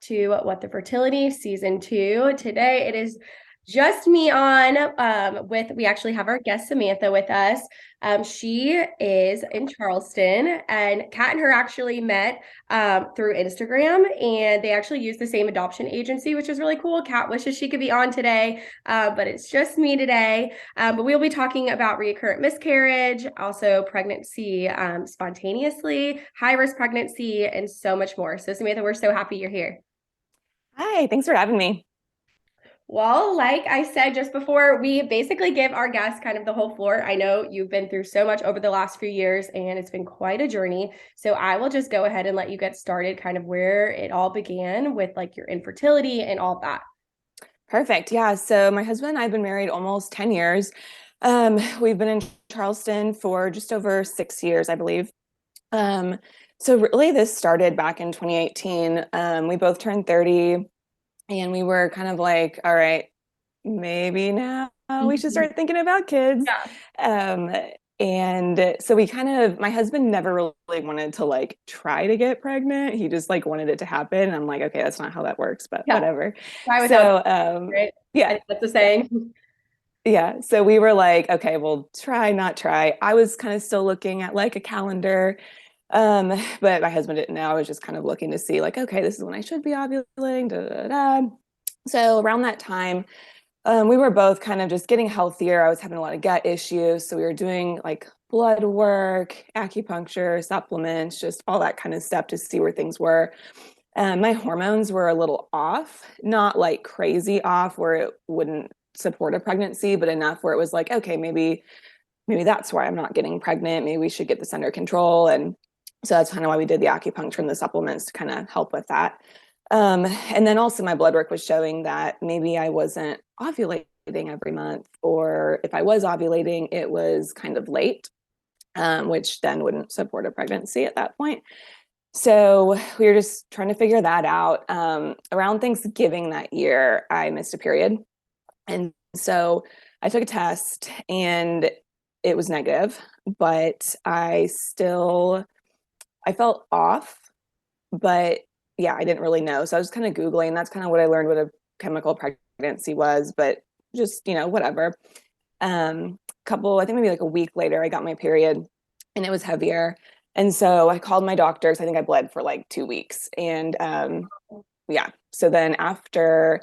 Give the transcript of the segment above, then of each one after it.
to What the Fertility Season 2. Today it is just me on we actually have our guest Samantha with us. She is in Charleston, and Kat and her actually met through Instagram, and they actually use the same adoption agency, which is really cool. Kat wishes she could be on today, but it's just me today. But we'll be talking about recurrent miscarriage, also pregnancy spontaneously, high risk pregnancy, and so much more. So, Samantha, we're so happy you're here. Hi, thanks for having me. Well, like I said just before, we basically give our guests kind of the whole floor. I know you've been through so much over the last few years, and it's been quite a journey. So I will just go ahead and let you get started, kind of where it all began with like your infertility and all that. Perfect. Yeah. So my husband and I have been married almost 10 years. We've been in Charleston for just over 6 years, I believe. So really this started back in 2018. We both turned 30 and we were kind of like, all right, maybe now we should start thinking about kids. Yeah. Um, and so my husband never really wanted to like try to get pregnant. He just like wanted it to happen. And I'm like, okay, that's not how that works, but Yeah. whatever. Try without, So, right? I yeah, think that's the yeah, saying. yeah. So we were like, okay, well, try, not try. I was kind of still looking at like a calendar. But my husband didn't know. I was just kind of looking to see like, okay, this is when I should be ovulating. Da, da, da. So around that time, we were both kind of just getting healthier. I was having a lot of gut issues. So we were doing like blood work, acupuncture, supplements, just all that kind of stuff to see where things were. My hormones were a little off, not like crazy off where it wouldn't support a pregnancy, but enough where it was like, okay, maybe that's why I'm not getting pregnant. Maybe we should get this under control. And so that's kind of why we did the acupuncture and the supplements to kind of help with that. And then also my blood work was showing that maybe I wasn't ovulating every month, or if I was ovulating, it was kind of late, which then wouldn't support a pregnancy at that point. So we were just trying to figure that out. Around Thanksgiving that year, I missed a period. And so I took a test and it was negative, but I felt off, but yeah, I didn't really know. So I was kind of Googling. That's kind of what I learned what a chemical pregnancy was, but just, whatever. I think maybe like a week later, I got my period and it was heavier. And so I called my doctor because I think I bled for like 2 weeks. And yeah, so then after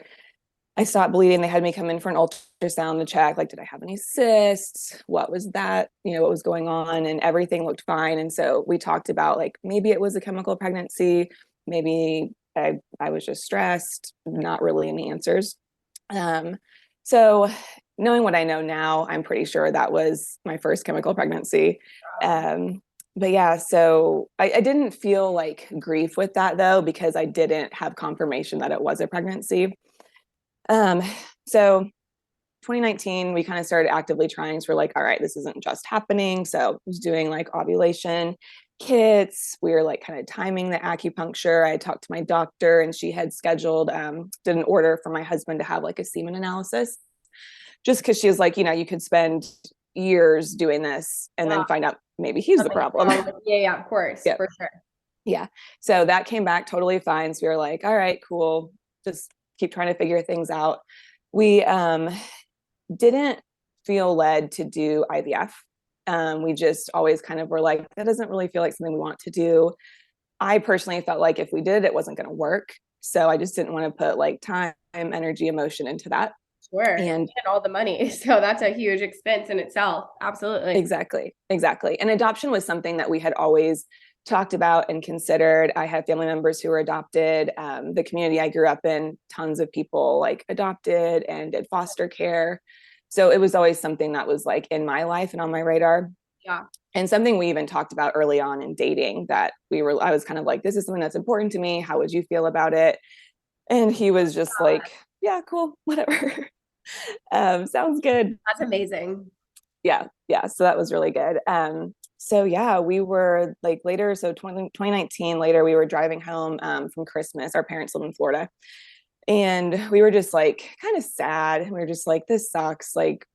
I stopped bleeding, they had me come in for an ultrasound to check, like, did I have any cysts? What was that? What was going on? And everything looked fine. And so we talked about like maybe it was a chemical pregnancy, maybe I was just stressed, not really any answers. Um, so knowing what I know now, I'm pretty sure that was my first chemical pregnancy. But yeah, so I didn't feel like grief with that though, because I didn't have confirmation that it was a pregnancy. Um, so 2019, we kind of started actively trying. So we're like, all right, this isn't just happening. So I was doing like ovulation kits. We were like kind of timing the acupuncture. I talked to my doctor and she had scheduled, did an order for my husband to have like a semen analysis, just because she was like, you could spend years doing this and Wow. then find out maybe he's the problem. Yeah, yeah, of course, Yeah. for sure. Yeah. So that came back totally fine. So we were like, all right, cool. Just keep trying to figure things out. We didn't feel led to do IVF. We just always kind of were like, that doesn't really feel like something we want to do. I personally felt like if we did, it wasn't going to work. So I just didn't want to put like time, energy, emotion into that. Sure. And And all the money. So that's a huge expense in itself. Absolutely. exactly. And adoption was something that we had always talked about and considered. I have family members who were adopted. The community I grew up in, tons of people like adopted and did foster care. So it was always something that was like in my life and on my radar. Yeah. And something we even talked about early on in dating that I was kind of like, this is something that's important to me. How would you feel about it? And he was just like, yeah, cool, whatever. Sounds good. That's amazing. Yeah, so that was really good. So yeah, we were like later, so 2019 later, we were driving home from Christmas. Our parents live in Florida, and we were just like kind of sad. We were just like, this sucks. Like,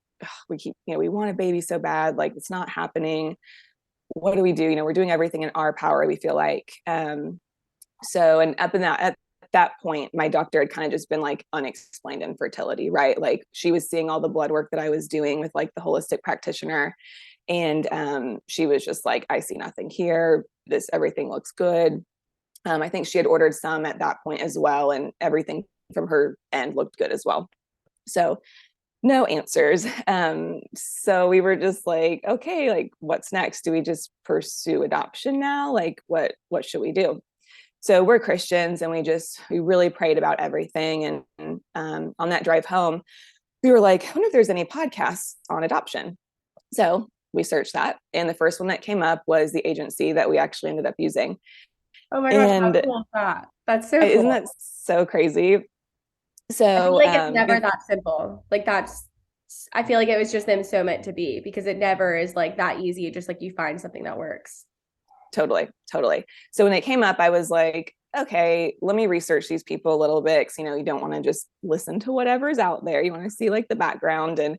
we want a baby so bad, like it's not happening. What do we do? We're doing everything in our power, we feel like. So and up in that at that point, my doctor had kind of just been like unexplained infertility, right? Like she was seeing all the blood work that I was doing with like the holistic practitioner. And she was just like, I see nothing here. Everything looks good. I think she had ordered some at that point as well, and everything from her end looked good as well. So no answers. So we were just like, okay, like what's next? Do we just pursue adoption now? Like what should we do? So we're Christians, and we really prayed about everything. And on that drive home, we were like, I wonder if there's any podcasts on adoption. So we searched that, and the first one that came up was the agency that we actually ended up using. Oh my gosh, how And cool is that? That's so isn't cool. that so crazy? I feel So like it's never that simple. Like I feel like it was just them so meant to be because it never is like that easy. It just like you find something that works. totally. So when it came up, I was like, okay, let me research these people a little bit, because you don't want to just listen to whatever's out there. You want to see like the background. And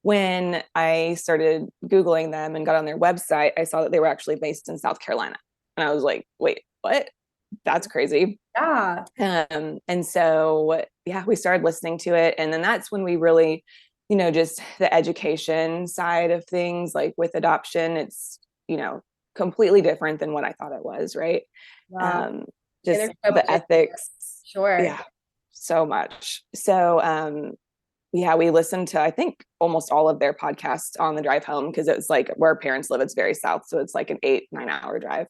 when I started Googling them and got on their website, I saw that they were actually based in South Carolina. And I was like, wait, what? That's crazy. Yeah. And so, yeah, we started listening to it. And then that's when we really, just the education side of things, like with adoption, it's, completely different than what I thought it was, right? Wow. And Just there's so much the ethics. sure. Yeah, so much. So, yeah, we listened to, I think, almost all of their podcasts on the drive home, because it was like where our parents live, it's very south. So it's like an 8-9 hour drive.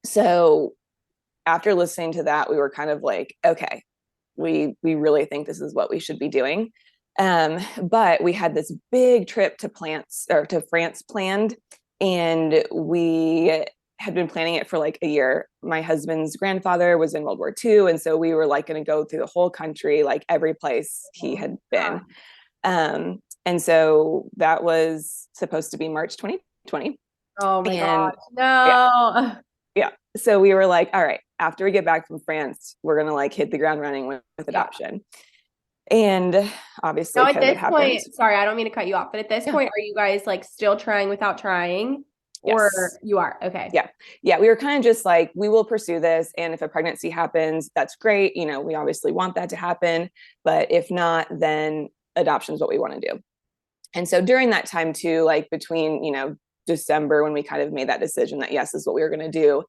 So after listening to that, we were kind of like, okay, we really think this is what we should be doing. But we had this big trip to France planned, and we had been planning it for like a year. My husband's grandfather was in World War II, and so we were like going to go through the whole country, like every place he had been. And so that was supposed to be March 2020. Oh my And gosh. yeah, No. yeah. So we were like, all right, after we get back from France, we're going to like hit the ground running with Yeah. adoption. And obviously Now at COVID this happened. point, sorry, I don't mean to cut you off, but at this Yeah. point, are you guys like still trying without trying? Or Yes. you are? Okay. Yeah. We were kind of just like, we will pursue this. And if a pregnancy happens, that's great. We obviously want that to happen. But if not, then adoption is what we want to do. And so during that time too, like between, December, when we kind of made that decision that yes, this is what we were going to do,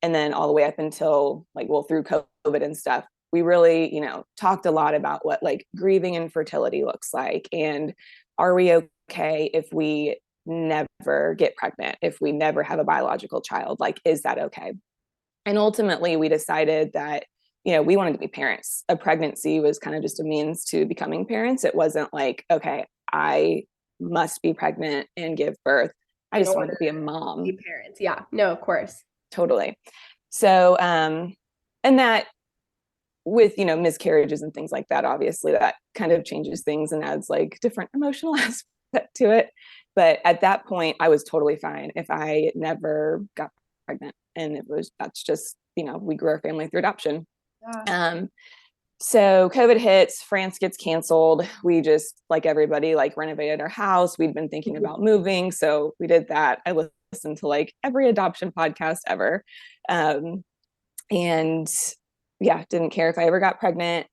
and then all the way up until like, well, through COVID and stuff, we really, talked a lot about what like grieving infertility looks like. And are we okay if we never get pregnant, if we never have a biological child? Like, is that okay? And ultimately, we decided that, we wanted to be parents. A pregnancy was kind of just a means to becoming parents. It wasn't like, okay, I must be pregnant and give birth. I just wanted to be a mom. Be parents. Yeah. No, of course. Totally. So, and that with, miscarriages and things like that, obviously that kind of changes things and adds like different emotional aspect to it. But at that point, I was totally fine if I never got pregnant. And that's just, we grew our family through adoption. Yeah. So COVID hits, France gets canceled. We just, like everybody, like renovated our house. We'd been thinking about moving. So we did that. I listened to like every adoption podcast ever. And yeah, didn't care if I ever got pregnant.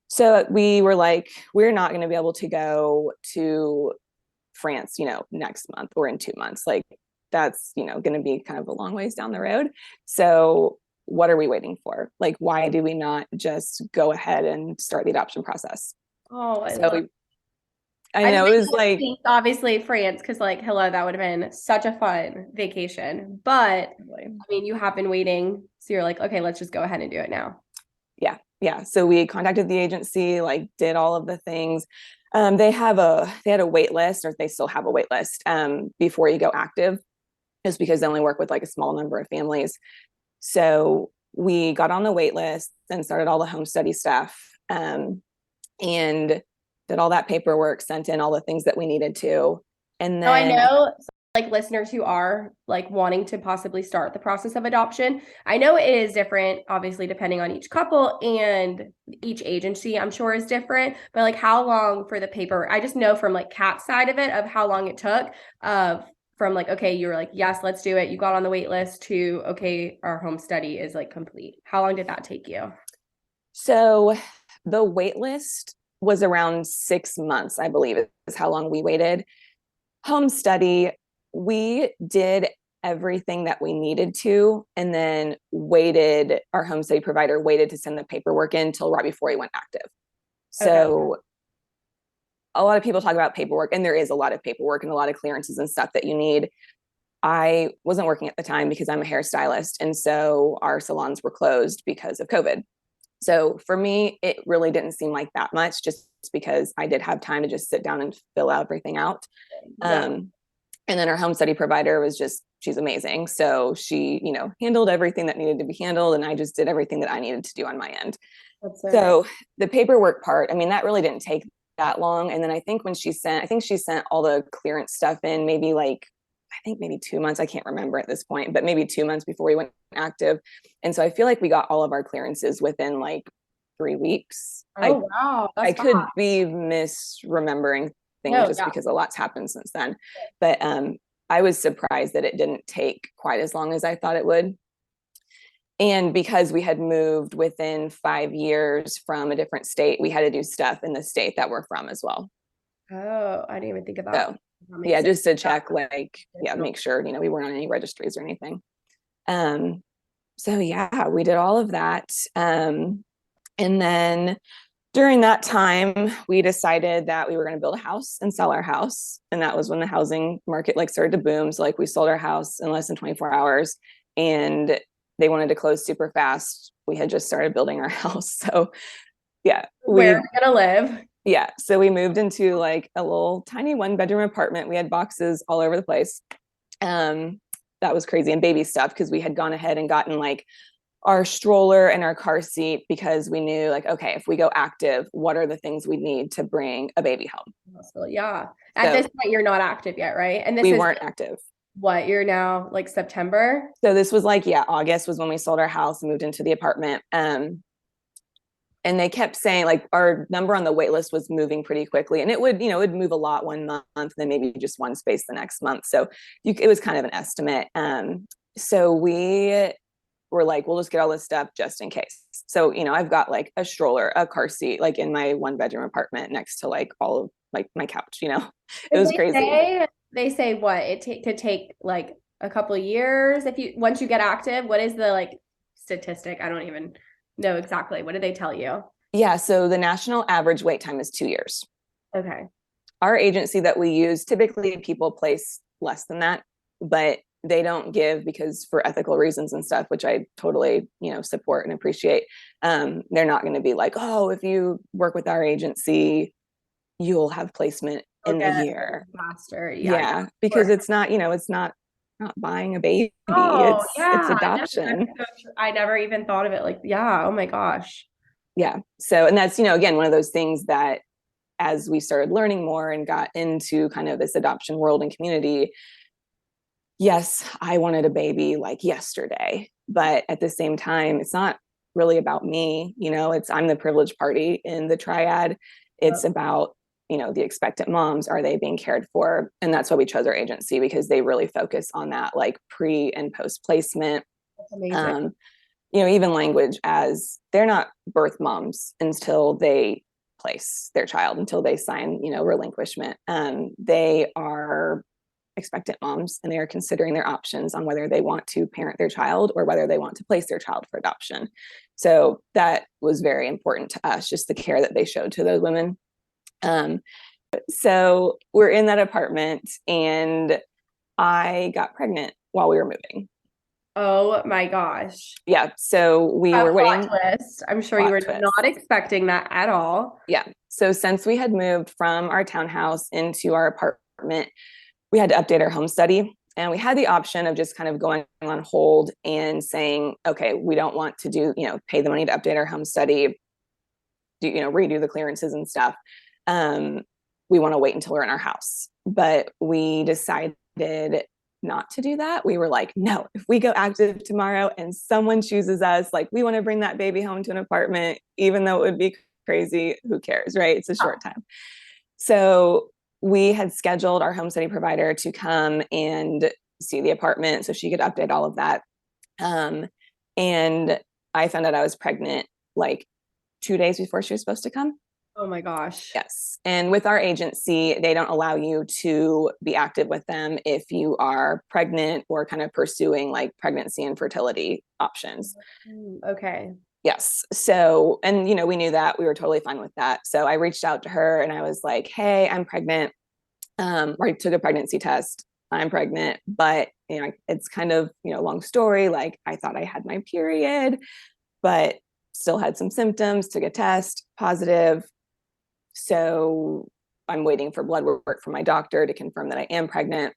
So we were like, we're not going to be able to go to France, next month or in 2 months. Like that's, going to be kind of a long ways down the road. So what are we waiting for? Like, why do we not just go ahead and start the adoption process? Oh, I know it was like, obviously France, because like, hello, that would have been such a fun vacation. But I mean, you have been waiting. So you're like, okay, let's just go ahead and do it now. Yeah. So we contacted the agency, like did all of the things. They had a wait list, or they still have a wait list before you go active, just because they only work with like a small number of families. So we got on the wait list and started all the home study stuff, and did all that paperwork, sent in all the things that we needed to. And then I know like listeners who are like wanting to possibly start the process of adoption. I know it is different, obviously, depending on each couple and each agency, I'm sure is different, but like how long for the paper? I just know from like Kat's side of it, of how long it took from like, okay, you were like, yes, let's do it. You got on the wait list to, okay, our home study is like complete. How long did that take you? So the wait list was around 6 months, I believe, is how long we waited. Home study, we did everything that we needed to, and then waited, our home study provider waited to send the paperwork in until right before he went active. Okay. So a lot of people talk about paperwork, and there is a lot of paperwork and a lot of clearances and stuff that you need. I wasn't working at the time because I'm a hairstylist, and so our salons were closed because of COVID. So for me, it really didn't seem like that much, just because I did have time to just sit down and fill everything out. Yeah. And then our home study provider was just, she's amazing. So she, handled everything that needed to be handled. And I just did everything that I needed to do on my end. That's so nice. So the paperwork part, I mean, that really didn't take that long. And then I think I think she sent all the clearance stuff in maybe 2 months. I can't remember at this point, but maybe 2 months before we went active. And so I feel like we got all of our clearances within like 3 weeks. Oh, wow. I That's could fast. be misremembering things No, just yeah. because a lot's happened since then. But I was surprised that it didn't take quite as long as I thought it would. And because we had moved within 5 years from a different state, we had to do stuff in the state that we're from as well. Oh, I didn't even think of that. So That makes yeah, sense. just to Yeah. check, like, yeah, make sure, we weren't on any registries or anything. Um, so yeah, we did all of that. And then during that time, we decided that we were going to build a house and sell our house. And that was when the housing market like started to boom. So like we sold our house in less than 24 hours, and they wanted to close super fast. We had just started building our house. So yeah, Where are we gonna live? so we moved into like a little tiny 1 bedroom apartment. We had boxes all over the place. Um, that was crazy, and baby stuff, because we had gone ahead and gotten like our stroller and our car seat, because we knew like, okay, if we go active, what are the things we need to bring a baby home? So, yeah. At So this point, you're not active yet, right? And this we is weren't active. what you're now like September. So this was like, yeah, August was when we sold our house and moved into the apartment. And they kept saying like our number on the wait list was moving pretty quickly, and it would move a lot one month, then maybe just one space the next month. So it was kind of an estimate. So we were like, we'll just get all this stuff just in case. So, I've got like a stroller, a car seat, like in my 1 bedroom apartment next to like all of like my couch, it Did was crazy. they say what could take like a couple of years if you once you get active? What is the like statistic? I don't even know exactly. What did they tell you? Yeah. So the national average wait time is 2 years. Okay. Our agency that we use, typically people place less than that, but they don't give, because for ethical reasons and stuff, which I totally, support and appreciate. They're not going to be like, oh, if you work with our agency, you'll have placement in the Okay. year. Faster. Yeah, yeah. Yeah, Of because course. it's not buying a baby. Oh, It's yeah. No, that's adoption. so true. I never even thought of it like, yeah. Oh my gosh. Yeah. So, and that's, again, one of those things that as we started learning more and got into kind of this adoption world and community, yes, I wanted a baby like yesterday, but at the same time, it's not really about me. I'm the privileged party in the triad. It's about, the expectant moms. Are they being cared for? And that's why we chose our agency, because they really focus on that, like pre and post placement. That's amazing. Um, even language, as they're not birth moms until they place their child, until they sign, relinquishment. They are expectant moms, and they are considering their options on whether they want to parent their child or whether they want to place their child for adoption. So that was very important to us, just the care that they showed to those women. So we're in that apartment, and I got pregnant while we were moving. Oh my gosh. Yeah. So we A were plot waiting. twist. I'm sure you Plot were not twist. expecting that at all. Yeah. So since we had moved from our townhouse into our apartment, we had to update our home study. And we had the option of just kind of going on hold and saying, okay, we don't want to pay the money to update our home study, redo the clearances and stuff. We want to wait until we're in our house. But we decided not to do that. We were like, no, if we go active tomorrow and someone chooses us, like we want to bring that baby home to an apartment, even though it would be crazy, who cares, right? It's a short time. So we had scheduled our home study provider to come and see the apartment so she could update all of that. And I found out I was pregnant like 2 days before she was supposed to come. Oh my gosh. Yes. And with our agency, they don't allow you to be active with them if you are pregnant or kind of pursuing like pregnancy and fertility options. Okay. Yes. So, and we knew that we were totally fine with that. So I reached out to her and I was like, hey, I'm pregnant. Or I took a pregnancy test. I'm pregnant, but it's kind of, long story. Like I thought I had my period, but still had some symptoms, took a test, positive. So I'm waiting for blood work from my doctor to confirm that I am pregnant.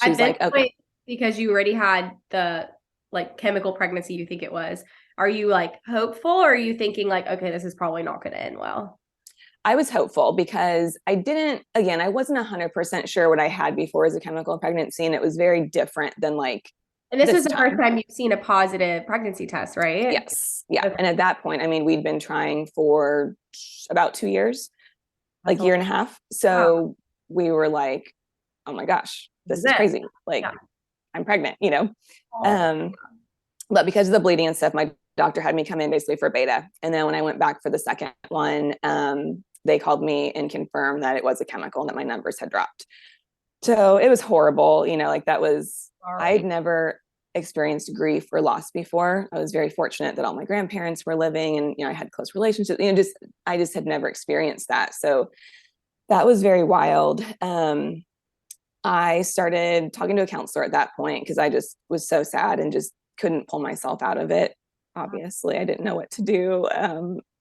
At She's this like, okay. point, because you already had the like chemical pregnancy you think it was, are you like hopeful or are you thinking like, okay, this is probably not going to end well? I was hopeful because I wasn't 100% sure what I had before as a chemical pregnancy. And it was very different than like And this was this the first time. time you've seen a positive pregnancy test, right? Yes. Yeah. Okay. And at that point, I mean, we'd been trying for about 2 years, That's like a year lot. and a half. Wow. So we were like, oh my gosh, This is this is it. crazy. Like Yeah. I'm pregnant. Oh, Um, but because of the bleeding and stuff, my doctor had me come in basically for beta. And then when I went back for the second one, they called me and confirmed that it was a chemical and that my numbers had dropped. So it was horrible. Like that was, I'd sorry. never experienced grief or loss before. I was very fortunate that all my grandparents were living and, I had close relationships, I just had never experienced that. So that was very wild. I started talking to a counselor at that point because I just was so sad and just couldn't pull myself out of it. Obviously, I didn't know what to do,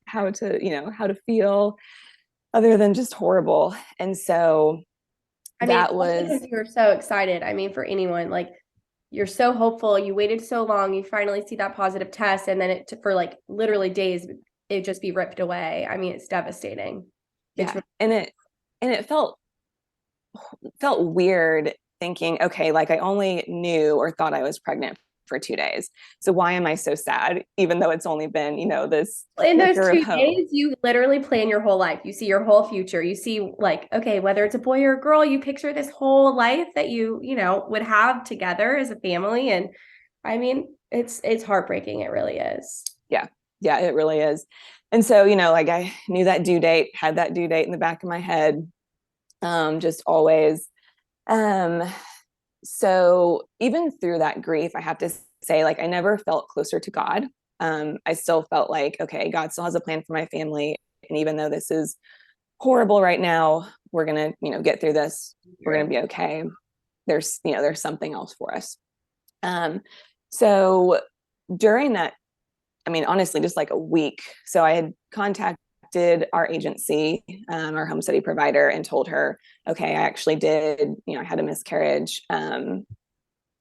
how to feel other than just horrible. And so I mean, that especially was, because you were so excited. I mean, for anyone, like you're so hopeful. You waited so long. You finally see that positive test, and then for like literally days, it just be ripped away. I mean, it's devastating. It's yeah. And it felt weird thinking, okay, like I only knew or thought I was pregnant for 2 days. So why am I so sad, even though it's only been, this in those flicker of two hope? days, you literally plan your whole life. You see your whole future. You see, like, okay, whether it's a boy or a girl, you picture this whole life that you would have together as a family. And I mean, it's heartbreaking. It really is. Yeah. Yeah, it really is. And so, like I knew that due date, had that due date in the back of my head, just always. Um, so even through that grief, I have to say, like, I never felt closer to God. I still felt like, okay, God still has a plan for my family. And even though this is horrible right now, we're going to, get through this. We're going to be okay. There's something else for us. So during that, I mean, honestly, just like a week. So I had contacted our agency, our home study provider, and told her, okay, I actually did, I had a miscarriage.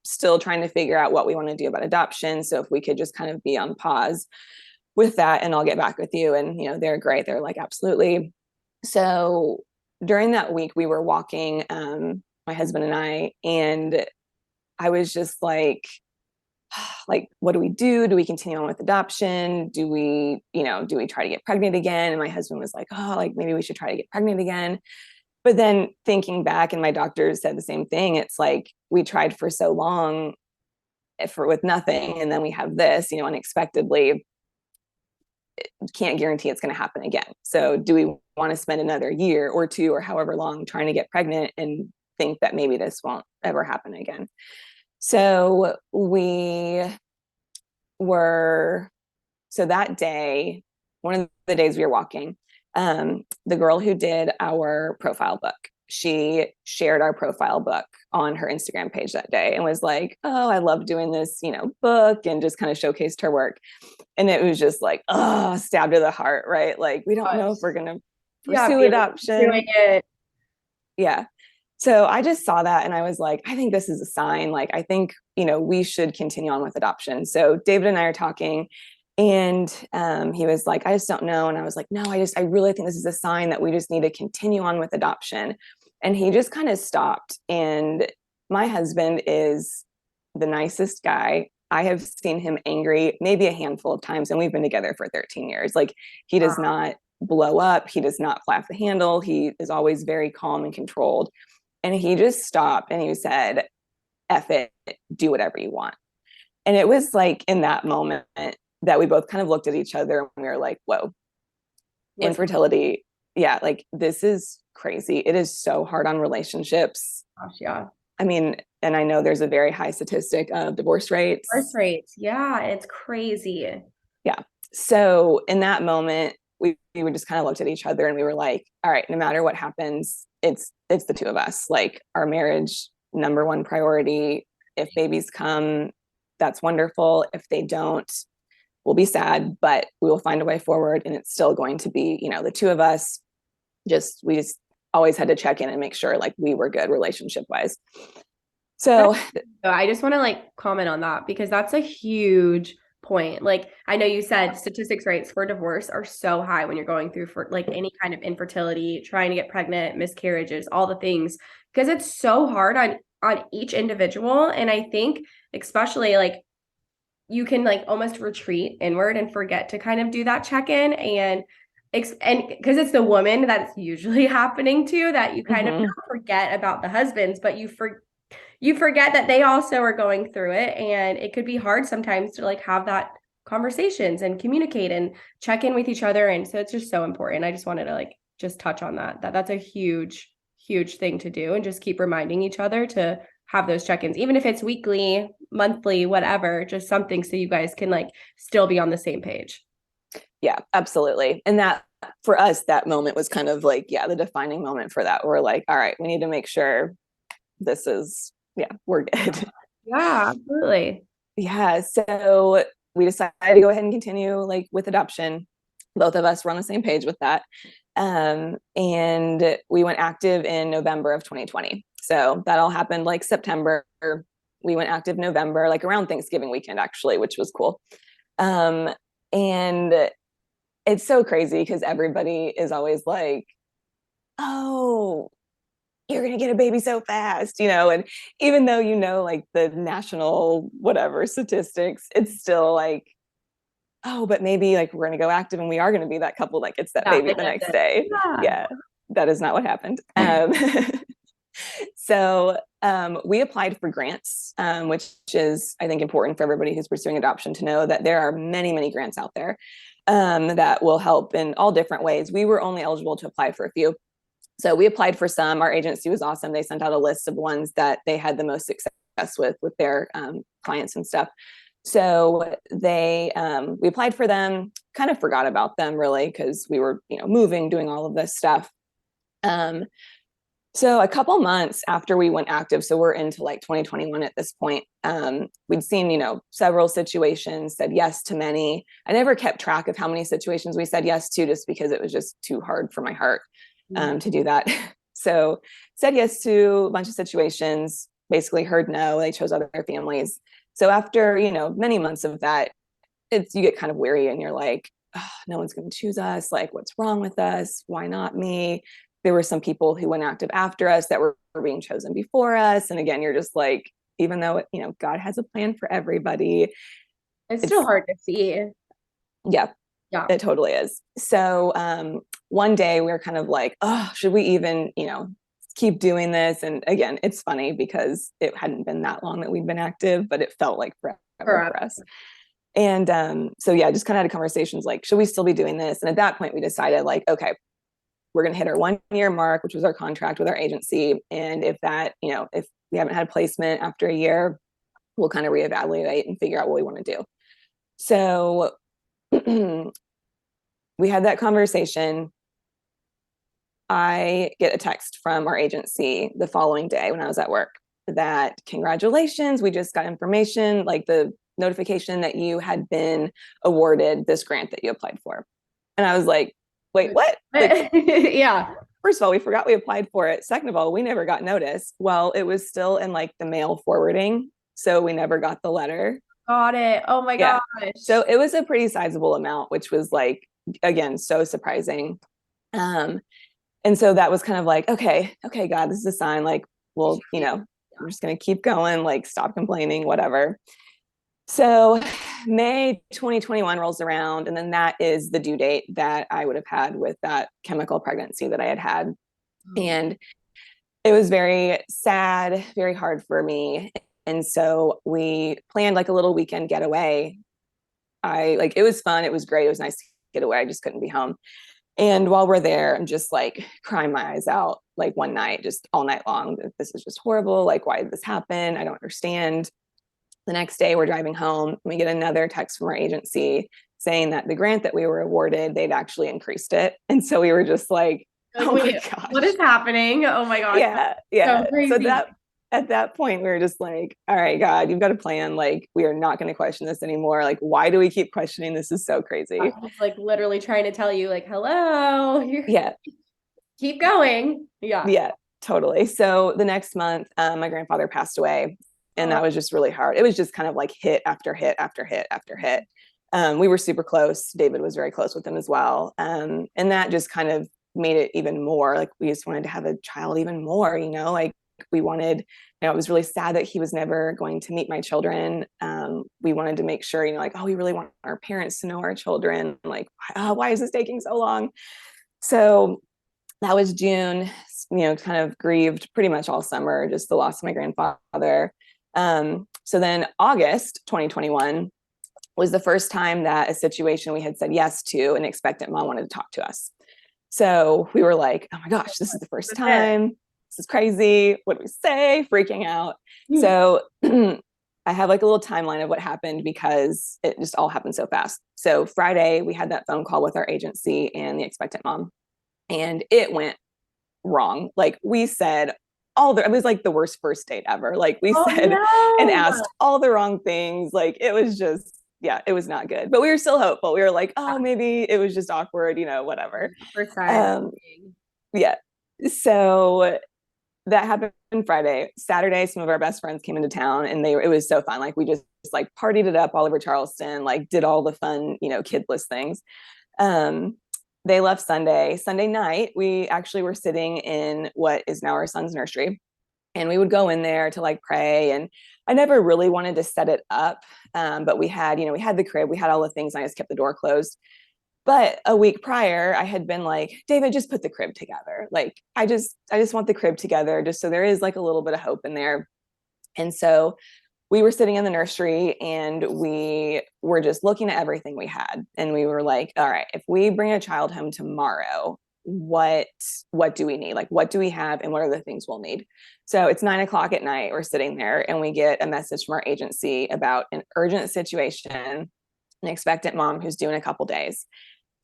Still trying to figure out what we want to do about adoption. So if we could just kind of be on pause with that and I'll get back with you. And, they're great. They're like, absolutely. So during that week, we were walking, my husband and and I was just like, what do we do? Do we continue on with adoption? Do we try to get pregnant again? And my husband was like, oh, like maybe we should try to get pregnant again. But then thinking back, and my doctor said the same thing. It's like we tried for so long with nothing, and then we have this, unexpectedly. Can't guarantee it's going to happen again. So do we want to spend another year or two or however long trying to get pregnant and think that maybe this won't ever happen again? So so that day, one of the days we were walking, the girl who did our profile book, she shared our profile book on her Instagram page that day and was like, oh, I love doing this, book, and just kind of showcased her work. And it was just like, oh, stab to the heart, right? Like, we don't know if we're going to Yeah, pursue adoption. doing it. Yeah. So I just saw that and I was like, I think this is a sign. Like, I think, we should continue on with adoption. So David and I are talking and he was like, I just don't know. And I was like, no, I really think this is a sign that we just need to continue on with adoption. And he just kind of stopped. And my husband is the nicest guy. I have seen him angry maybe a handful of times, and we've been together for 13 years. Like, he does not blow up. He does not fly off the handle. He is always very calm and controlled. And he just stopped and he said, F it, do whatever you want. And it was like in that moment that we both kind of looked at each other and we were like, whoa, infertility. Yeah, like this is crazy. It is so hard on relationships. Gosh, yeah. I mean, and I know there's a very high statistic of divorce Birth rates. rates. Yeah, it's crazy. Yeah. So in that moment, we just kind of looked at each other and we were like, all right, no matter what happens, it's the two of us. Like our marriage, number one priority. If babies come, that's wonderful. If they don't, we'll be sad, but we will find a way forward. And it's still going to be, the two of us. We just always had to check in and make sure like we were good relationship wise. So I just want to like comment on that because that's a huge point. Like I know you said statistics rates for divorce are so high when you're going through for like any kind of infertility, trying to get pregnant, miscarriages, all the things, because it's so hard on each individual. And I think especially like you can like almost retreat inward and forget to kind of do that check-in and because it's the woman that's usually happening to that you kind of forget about the husbands, but you forget that they also are going through it, and it could be hard sometimes to like have that conversations and communicate and check in with each other. And so it's just so important. I just wanted to like just touch on that's a huge thing to do, and just keep reminding each other to have those check-ins, even if it's weekly, monthly, whatever, just something so you guys can like still be on the same page. Yeah, absolutely. And that for us, that moment was kind of like, yeah, the defining moment for that. We're like, all right, we need to make sure this is, we're good. Yeah, absolutely. Yeah. So we decided to go ahead and continue like with adoption. Both of us were on the same page with that. And we went active in November of 2020. So that all happened like September. We went active November, like around Thanksgiving weekend, actually, which was cool. And it's so crazy because everybody is always like, oh, you're going to get a baby so fast, and even though, like the national whatever statistics, it's still like, oh, but maybe like we're going to go active and we are going to be that couple that gets that baby the next day. Yeah, that is not what happened. So we applied for grants, which is, I think, important for everybody who's pursuing adoption to know that there are many, many grants out there that will help in all different ways. We were only eligible to apply for a few. So we applied for some. Our agency was awesome. They sent out a list of ones that they had the most success with their clients and stuff. So we applied for them, kind of forgot about them really because we were, moving, doing all of this stuff. So a couple months after we went active, so we're into like 2021 at this point, we'd seen, several situations, said yes to many. I never kept track of how many situations we said yes to just because it was just too hard for my heart to do that. So said yes to a bunch of situations, basically heard no, they chose other families. So after, many months of that, you get kind of weary and you're like, oh, no one's going to choose us. Like, what's wrong with us? Why not me? There were some people who went active after us that were being chosen before us. And again, you're just like, even though, God has a plan for everybody. It's still hard to see. Yeah, yeah, it totally is. So one day we were kind of like, oh, should we even, keep doing this? And again, it's funny because it hadn't been that long that we'd been active, but it felt like forever for us. And so yeah, just kind of had conversations like, should we still be doing this? And at that point we decided like, okay, we're going to hit our 1 year mark, which was our contract with our agency. And if that, if we haven't had a placement after a year, we'll kind of reevaluate and figure out what we want to do. So we had that conversation. I get a text from our agency the following day when I was at work that congratulations, we just got information, like the notification that you had been awarded this grant that you applied for. And I was like, wait, what? Like, yeah. First of all, we forgot we applied for it. Second of all, we never got notice. Well, it was still in like the mail forwarding. So we never got the letter. Got it. Oh my gosh. So it was a pretty sizable amount, which was like, again, so surprising. And so that was kind of like, okay, God, this is a sign. Like, well, I'm just going to keep going, like stop complaining, whatever. So May 2021 rolls around, and then that is the due date that I would have had with that chemical pregnancy that I had had. Oh, And it was very sad, very hard for me. And so we planned like a little weekend getaway. I like it was fun, it was great, it was nice to get away. I just couldn't be home. And while we're there, I'm just like crying my eyes out like one night, just all night long. This is just horrible. Like, why did this happen? I don't understand. The next day, we're driving home. And we get another text from our agency saying that the grant that we were awarded, they'd actually increased it. And so we were just like, like, oh my wait, what gosh. is happening? Oh my gosh, Yeah. so Yeah. So crazy. that at that point, we were just like, all right, God, you've got a plan. Like, we are not going to question this anymore. Like, why do we keep questioning? This is so crazy. It's like literally trying to tell you, like, hello, you Yeah. keep going. Yeah. Yeah, totally. So the next month, my grandfather passed away, and Oh, that was just really hard. It was just kind of like hit after hit after hit after hit. We were super close. David was very close with him as well. And that just kind of made it even more like we just wanted to have a child even more, like we wanted, it was really sad that he was never going to meet my children. We wanted to make sure, like, oh, we really want our parents to know our children. Like, why is this taking so long? So that was June, kind of grieved pretty much all summer, just the loss of my grandfather. So then August 2021 was the first time that a situation we had said yes to an expectant mom wanted to talk to us. So we were like, oh my gosh, this is the first that's it. time. This is crazy. What do we say? Freaking out. So I have like a little timeline of what happened because it just all happened so fast. So Friday, we had that phone call with our agency and the expectant mom, and it went wrong. Like we said it was like the worst first date ever. Like we Oh said and no. asked all the wrong things. Like it was just, yeah, it was not good. But we were still hopeful. We were like, oh, maybe it was just awkward, whatever. First time. Um, yeah. So that happened Friday. Saturday, some of our best friends came into town, and it was so fun. Like we just like partied it up all over Charleston, like did all the fun, kidless things. Um, they left Sunday night. We actually were sitting in what is now our son's nursery, and we would go in there to like pray. And I never really wanted to set it up. But we had, we had the crib, we had all the things, and I just kept the door closed. But a week prior, I had been like, David, just put the crib together. Like, I just want the crib together, just so there is like a little bit of hope in there. And so we were sitting in the nursery, and we were just looking at everything we had. And we were like, all right, if we bring a child home tomorrow, what do we need? Like, what do we have, and what are the things we'll need? So it's 9 o'clock at night. We're sitting there, and we get a message from our agency about an urgent situation, an expectant mom who's due in a couple days.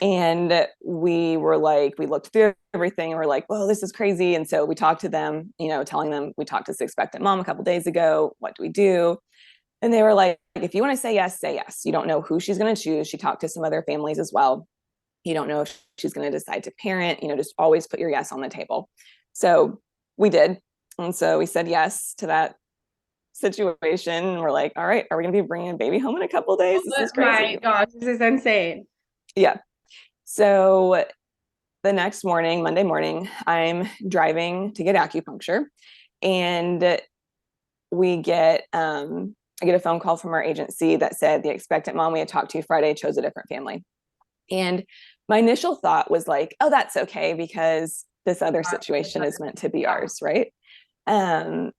And we were like, we looked through everything, and we're like, whoa, this is crazy. And so we talked to them, telling them we talked to this expectant mom a couple days ago. What do we do? And they were like, if you want to say yes, say yes. You don't know who she's going to choose. She talked to some other families as well. You don't know if she's going to decide to parent, just always put your yes on the table. So we did. And so we said yes to that situation. We're like, all right, are we going to be bringing a baby home in a couple days? This Oh is my crazy. gosh, this is insane. Yeah. So the next morning, Monday morning, I'm driving to get acupuncture, and I get a phone call from our agency that said the expectant mom we had talked to Friday chose a different family. And my initial thought was like, oh, that's okay, because this other situation is meant to be Yeah. ours, right? Um,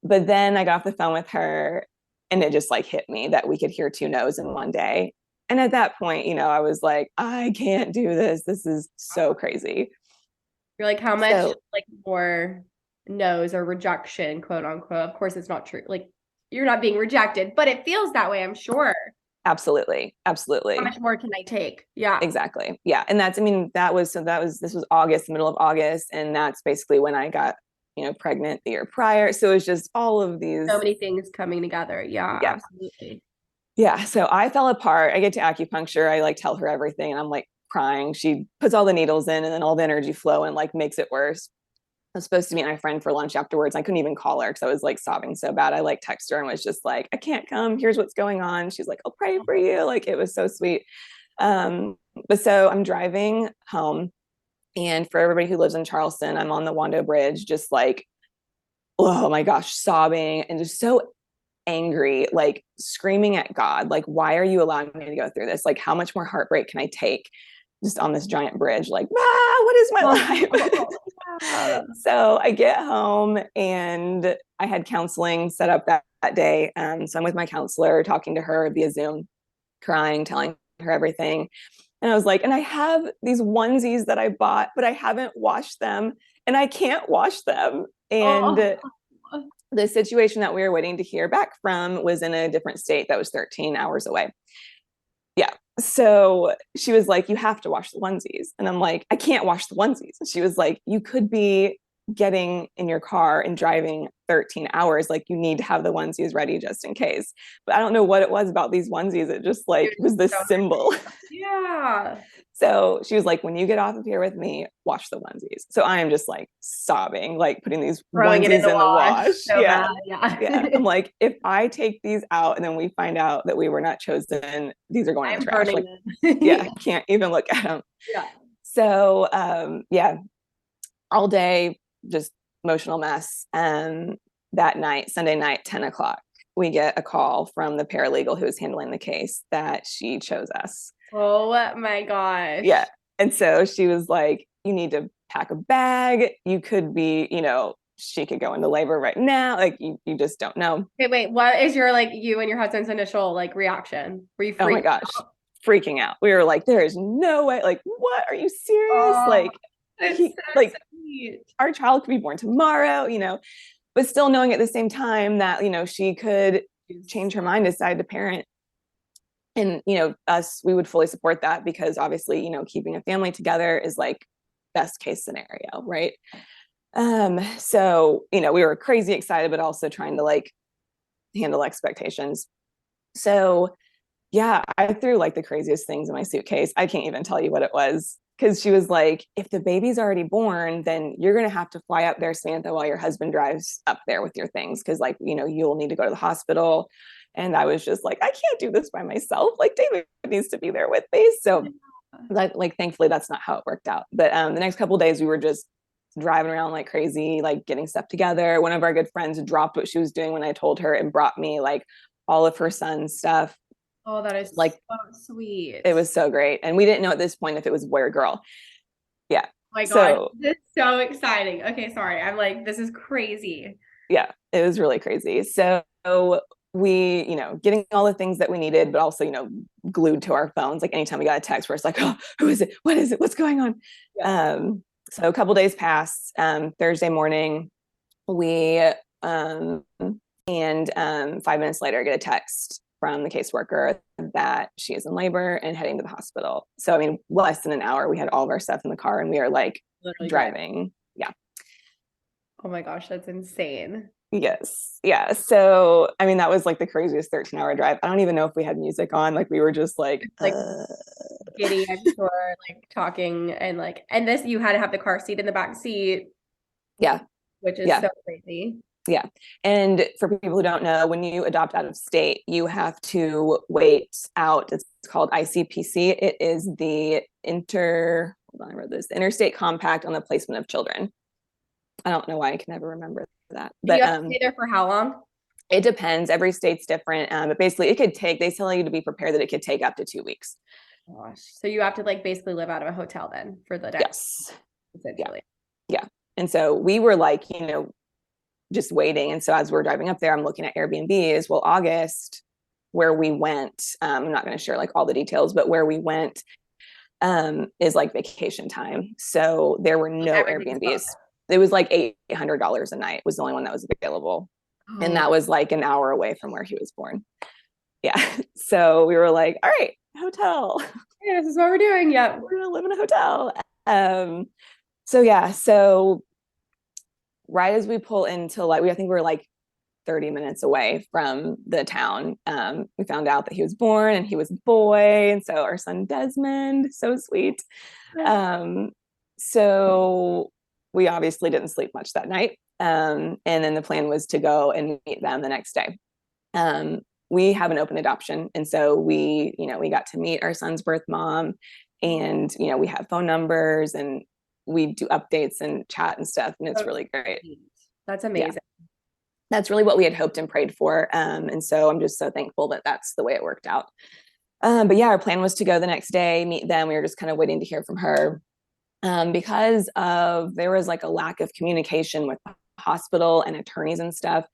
but then I got off the phone with her, and it just like hit me that we could hear two no's in one day. And at that point, I was like, I can't do this. This is so crazy. You're like, how much So like more no's or rejection, quote unquote. Of course, it's not true. Like you're not being rejected, but it feels that way, I'm sure. absolutely, How absolutely. much more can I take? Yeah. Exactly. Yeah. And this was August, the middle of August. And that's basically when I got, pregnant the year prior. So it's just all of So these. many things coming together. Yeah, Yeah. absolutely. Yeah. So I fell apart. I get to acupuncture. I like tell her everything, and I'm like crying. She puts all the needles in, and then all the energy flow and like makes it worse. I was supposed to meet my friend for lunch afterwards. I couldn't even call her because I was like sobbing so bad. I like text her and was just like, I can't come. Here's what's going on. She's like, I'll pray for you. Like it was so sweet. Um, but so I'm driving home, and for everybody who lives in Charleston, I'm on the Wando Bridge, just like, oh my gosh, sobbing and just so angry, like screaming at God, like, why are you allowing me to go through this? Like, how much more heartbreak can I take just on this giant bridge? Like, what is my life? Yeah. So I get home and I had counseling set up that day. So I'm with my counselor, talking to her via Zoom, crying, telling her everything. And I was like, and I have these onesies that I bought, but I haven't washed them and I can't wash them. And Oh. the situation that we were waiting to hear back from was in a different state that was 13 hours away. Yeah. So she was like, you have to wash the onesies. And I'm like, I can't wash the onesies. And she was like, you could be getting in your car and driving 13 hours. Like, you need to have the onesies ready just in case. But I don't know what it was about these onesies. It just like was this So symbol. yeah. So she was like, when you get off of here with me, wash the onesies. So I am just like sobbing, like putting these Throwing it in onesies the in the wash. wash. So Yeah. bad. Yeah. Yeah. I'm like, if I take these out and then we find out that we were not chosen, these are going in the I'm trash. burning Like, them. yeah, can't even look at them. Yeah. So, yeah, all day, just emotional mess. That night, Sunday night, 10 o'clock, we get a call from the paralegal who was handling the case that she chose us. Oh my gosh. Yeah. And so she was like, you need to pack a bag. You could be, she could go into labor right now. Like, you just don't know. Okay, wait, what is your like you and your husband's initial like reaction? Were you Oh my freaked gosh, out? freaking out. We were like, there is no way. Like, what? Are you serious? Oh, Like, it's he, so like, sweet. our child could be born tomorrow, but still knowing at the same time that, she could change her mind, decide to parent. And, us, we would fully support that because obviously, keeping a family together is like best case scenario, right? So, we were crazy excited, but also trying to like handle expectations. So yeah, I threw like the craziest things in my suitcase. I can't even tell you what it was. Cause she was like, if the baby's already born, then you're gonna have to fly up there, Samantha, while your husband drives up there with your things. Cause like, you'll need to go to the hospital. And I was just like, I can't do this by myself. Like, David needs to be there with me. So like thankfully that's not how it worked out. But the next couple of days we were just driving around like crazy, like getting stuff together. One of our good friends dropped what she was doing when I told her and brought me like all of her son's stuff. Oh, that is Like, so sweet. it was so great. And we didn't know at this point if it was boy or girl. Yeah. Oh my gosh, So this is so exciting. Okay, sorry. I'm like, this is crazy. yeah, it was really crazy. So we, getting all the things that we needed, but also, glued to our phones. Like anytime we got a text where it's like, oh, who is it? What is it? What's going on? Yeah. So a couple days passed. Thursday morning, we and 5 minutes later get a text from the caseworker that she is in labor and heading to the hospital. So, I mean, less than an hour, we had all of our stuff in the car and we are like Literally driving. Yeah. Oh my gosh, that's insane. Yes. Yeah. So, I mean, that was like the craziest 13-hour drive. I don't even know if we had music on. Like, we were just like, Like giddy, I'm sure, like talking and this you had to have the car seat in the back seat, yeah. which is Yeah. so crazy. Yeah. And for people who don't know, when you adopt out of state, you have to wait out. It's called ICPC. It is the hold on, I wrote this, Interstate Compact on the Placement of Children. I don't know why I can never remember that. And you But have to stay there for how long? it depends. Every state's different. But basically they tell you to be prepared that it could take up to 2 weeks. Gosh. So you have to like basically live out of a hotel then for the day. Yes. Essentially. Yeah. And so we were like, just waiting. And so as we're driving up there, I'm looking at Airbnbs. Well, August, where we went, I'm not going to share like all the details, but where we went is like vacation time. So there were no Airbnbs. It was like $800 a night was the only one that was available. Oh. And that was like an hour away from where he was born. Yeah. So we were like, all right, hotel. Yeah, this is what we're doing. Yeah. We're going to live in a hotel. So yeah. So right as we pull into like, I think we were like 30 minutes away from the town. We found out that he was born and he was a boy. And so our son Desmond, so sweet. So we obviously didn't sleep much that night. And then the plan was to go and meet them the next day. We have an open adoption. And so we got to meet our son's birth mom and, we have phone numbers and we do updates and chat and stuff. And it's really great. That's amazing. that's really what we had hoped and prayed for. And so I'm just so thankful that that's the way it worked out. But yeah, our plan was to go the next day, meet them. We were just kind of waiting to hear from her. Because of there was like a lack of communication with the hospital and attorneys and stuff.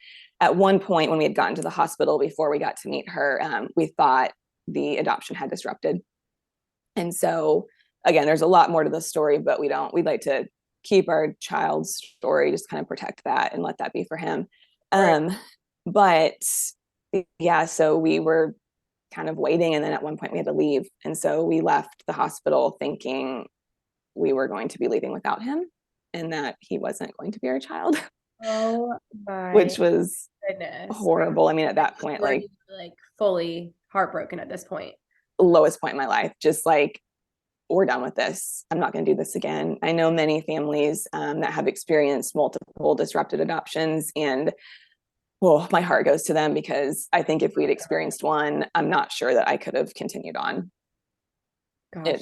At one point, when we had gotten to the hospital before we got to meet her, we thought the adoption had disrupted. And so, again, there's a lot more to the story, but we'd like to keep our child's story, just kind of protect that and let that be for him. Right. But yeah, so we were kind of waiting. And then at one point we had to leave. And so we left the hospital thinking we were going to be leaving without him and that he wasn't going to be our child, Oh my which was goodness. horrible. I mean, at that point, Were like you like fully heartbroken at this point? lowest point in my life, just like, we're done with this. I'm not going to do this again. I know many families that have experienced multiple disrupted adoptions, and well, my heart goes to them because I think if we'd experienced one, I'm not sure that I could have continued on. Gosh,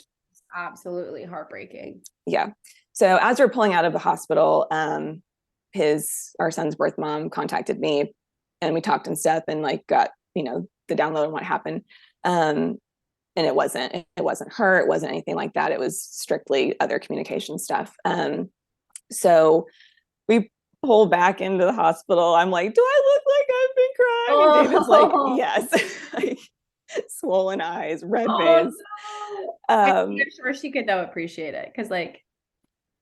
absolutely heartbreaking. Yeah. So as we're pulling out of the hospital, our son's birth mom contacted me, and we talked and stuff, and like got the download and what happened. And it wasn't her, it wasn't anything like that. It was strictly other communication stuff. So we pull back into the hospital. I'm like, do I look like I've been crying? Oh. And David's like, yes. Like swollen eyes, red Oh face. no. I'm Um, sure she could though appreciate it because like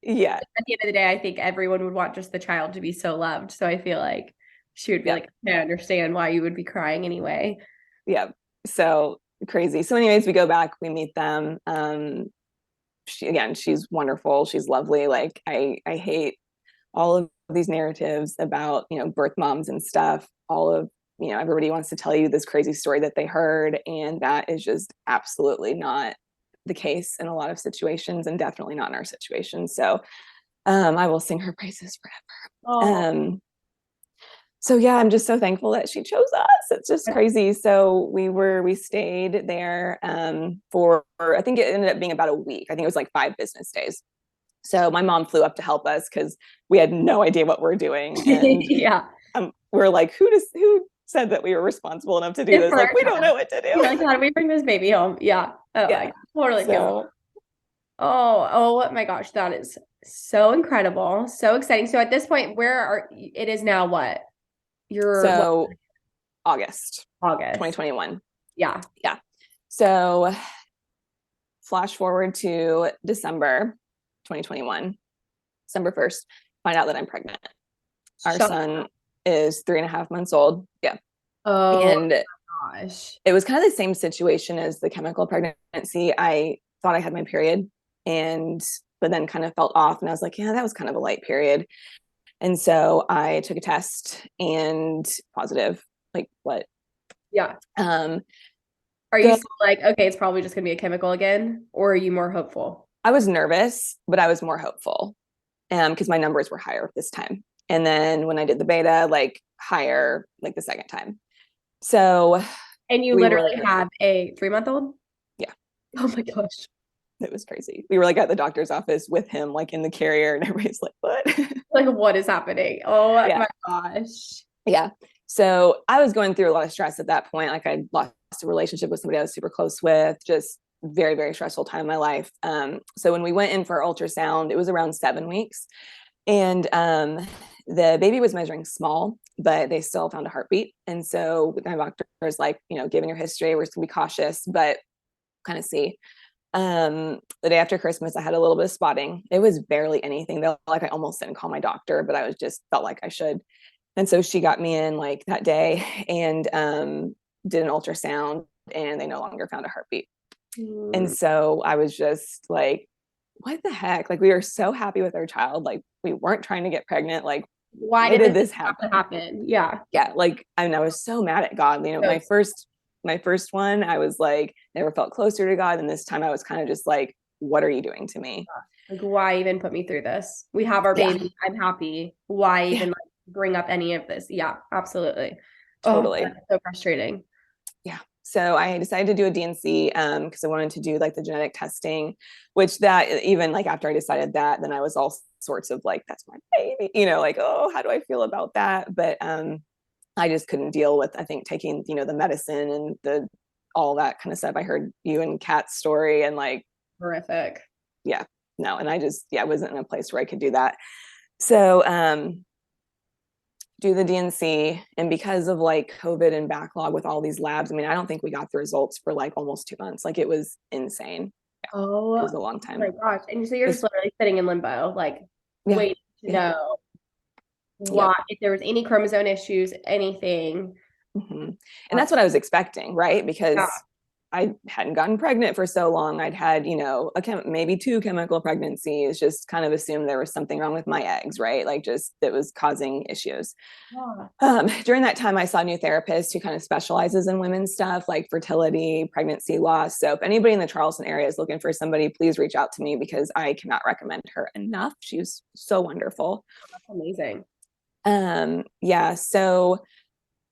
yeah, at the end of the day, I think everyone would want just the child to be so loved. So I feel like she would be yeah, like, I understand why you would be crying anyway. yeah. So crazy. So anyways, we go back, we meet them. She's wonderful. She's lovely. Like I hate all of these narratives about, birth moms and stuff. All of, everybody wants to tell you this crazy story that they heard. And that is just absolutely not the case in a lot of situations, and definitely not in our situation. So I will sing her praises forever. Oh, So yeah, I'm just so thankful that she chose us. It's just crazy. So we stayed there for, I think it ended up being about a week. I think it was like 5 business days. So my mom flew up to help us because we had no idea what we're doing. And yeah. we're like, who said that we were responsible enough to do Good this? for Like, our we don't child. know what to You're do. like, how do we bring this baby home? Yeah. Oh, Yeah. I totally feel that. So Oh my gosh, that is so incredible. So exciting. So at this point, it is now what? You're what, so August August? 2021. Yeah. Yeah. So flash forward to December 2021, December 1st, find out that I'm pregnant. Our Shut son is 3.5 months old. Yeah. Oh And gosh. it was kind of the same situation as the chemical pregnancy. I thought I had my period, but then kind of felt off, and I was like, yeah, that was kind of a light period. And so I took a test and positive. Like, what? Yeah. Um, Are you go. still like, okay, it's probably just gonna be a chemical again? Or are you more hopeful? I was nervous, but I was more hopeful because my numbers were higher this time. And then when I did the beta, like higher, like the second time. So And you we literally were, have a 3-month old? yeah, Oh my gosh. it was crazy. We were like at the doctor's office with him, like in the carrier, and everybody's like, what? Like, what is happening? Oh Yeah. my gosh. Yeah. So I was going through a lot of stress at that point. Like I lost a relationship with somebody I was super close with, just very, very stressful time in my life. So when we went in for ultrasound, it was around 7 weeks. And the baby was measuring small, but they still found a heartbeat. And so my doctor was like, given your history, we're just gonna be cautious, but kind of see. The day after Christmas, I had a little bit of spotting. It was barely anything though. Like I almost didn't call my doctor, but I was just felt like I should. And so she got me in like that day and did an ultrasound, and they no longer found a heartbeat. And so I was just like, what the heck? Like we were so happy with our child. Like we weren't trying to get pregnant. Like Why why did did this this have to happen? happen? Yeah. Yeah, like I mean, I was so mad at God. My first one, I was like, never felt closer to God. And this time I was kind of just like, what are you doing to me? Like, why even put me through this? We have our Yeah, baby. I'm happy. Why yeah, even like bring up any of this? Yeah, absolutely. Oh, totally. that's so frustrating. Yeah. So I decided to do a DNC because I wanted to do like the genetic testing, which that even like after I decided that, then I was all sorts of like, that's my baby, like, oh, how do I feel about that? But I just couldn't deal with, I think, taking, the medicine and all that kind of stuff. I heard you and Kat's story and like, Horrific. yeah, no. And I just, wasn't in a place where I could do that. So, do the DNC. And because of like COVID and backlog with all these labs, I mean, I don't think we got the results for like almost 2 months. Like it was insane. It Oh was a long time. my gosh. And so you're just It's, literally sitting in limbo, like yeah, waiting to yeah, know yep. what, if there was any chromosome issues, anything. Mm-hmm. And that's what I was expecting, right? Yeah. Because I hadn't gotten pregnant for so long. I'd had, maybe 2 chemical pregnancies, just kind of assumed there was something wrong with my eggs, right? Like just that was causing issues. Yeah. During that time, I saw a new therapist who kind of specializes in women's stuff like fertility, pregnancy loss. So if anybody in the Charleston area is looking for somebody, please reach out to me because I cannot recommend her enough. She's so wonderful. That's amazing. Yeah. So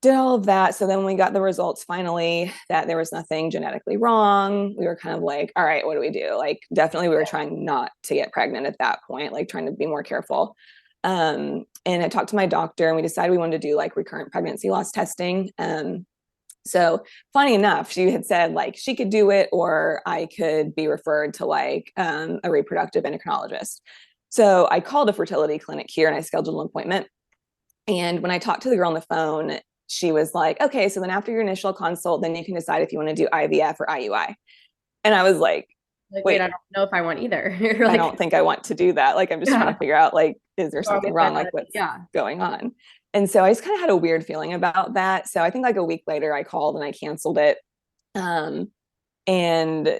did all of that. So then we got the results finally that there was nothing genetically wrong. We were kind of like, all right, what do we do? Like, definitely we were trying not to get pregnant at that point, like trying to be more careful. And I talked to my doctor and we decided we wanted to do like recurrent pregnancy loss testing. So funny enough, she had said like she could do it or I could be referred to like a reproductive endocrinologist. So I called a fertility clinic here and I scheduled an appointment. And when I talked to the girl on the phone, she was like, okay, so then after your initial consult, then you can decide if you want to do IVF or IUI. And I was like, Like, wait, wait, I don't know if I want either. You're I like, don't think I want to do that. Like, I'm just trying yeah, to figure out, like, is there wrong something with my wrong? Like, body. what's Yeah. going on? And so I just kind of had a weird feeling about that. So I think like a week later, I called and I canceled it. And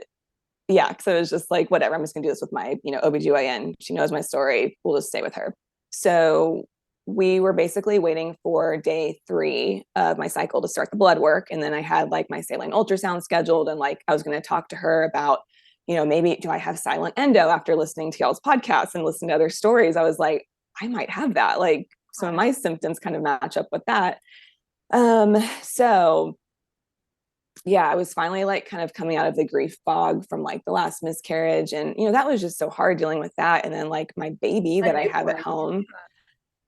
yeah, so it was just like, whatever, I'm just gonna do this with my, OBGYN. She knows my story. We'll just stay with her. So we were basically waiting for day 3 of my cycle to start the blood work. And then I had like my saline ultrasound scheduled. And like, I was going to talk to her about, maybe do I have silent endo after listening to y'all's podcasts and listening to other stories? I was like, I might have that. Like some of my symptoms kind of match up with that. So yeah, I was finally like kind of coming out of the grief fog from like the last miscarriage. And, that was just so hard dealing with that. And then like my baby that I have at home,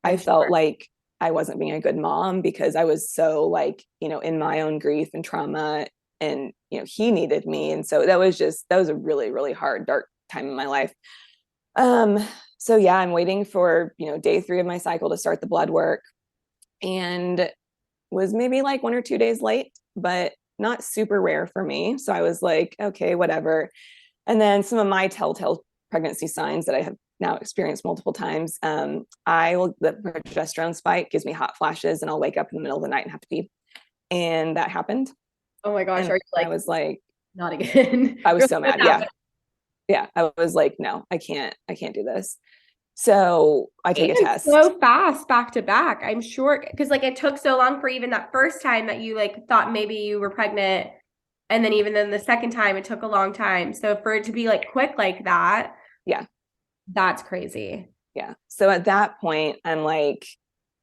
I I'm felt sure. like I wasn't being a good mom because I was so like, in my own grief and trauma and, he needed me. And so that was a really, really hard, dark time in my life. Um, so yeah, I'm waiting for, day 3 of my cycle to start the blood work and was maybe like 1 or 2 days late, but not super rare for me. So I was like, okay, whatever. And then some of my telltale pregnancy signs that I have now experienced multiple times. The progesterone spike gives me hot flashes and I'll wake up in the middle of the night and have to pee. And that happened. Oh my gosh, And are you I like, was like, not again? I You're was so like, what mad. Yeah. happened? Yeah. I was like, no, I can't do this. So I take a And test. so fast back to back. I'm sure because like it took so long for even that first time that you like thought maybe you were pregnant. And then even then the second time it took a long time. So for it to be like quick like that, Yeah. that's crazy. Yeah. So at that point, I'm like,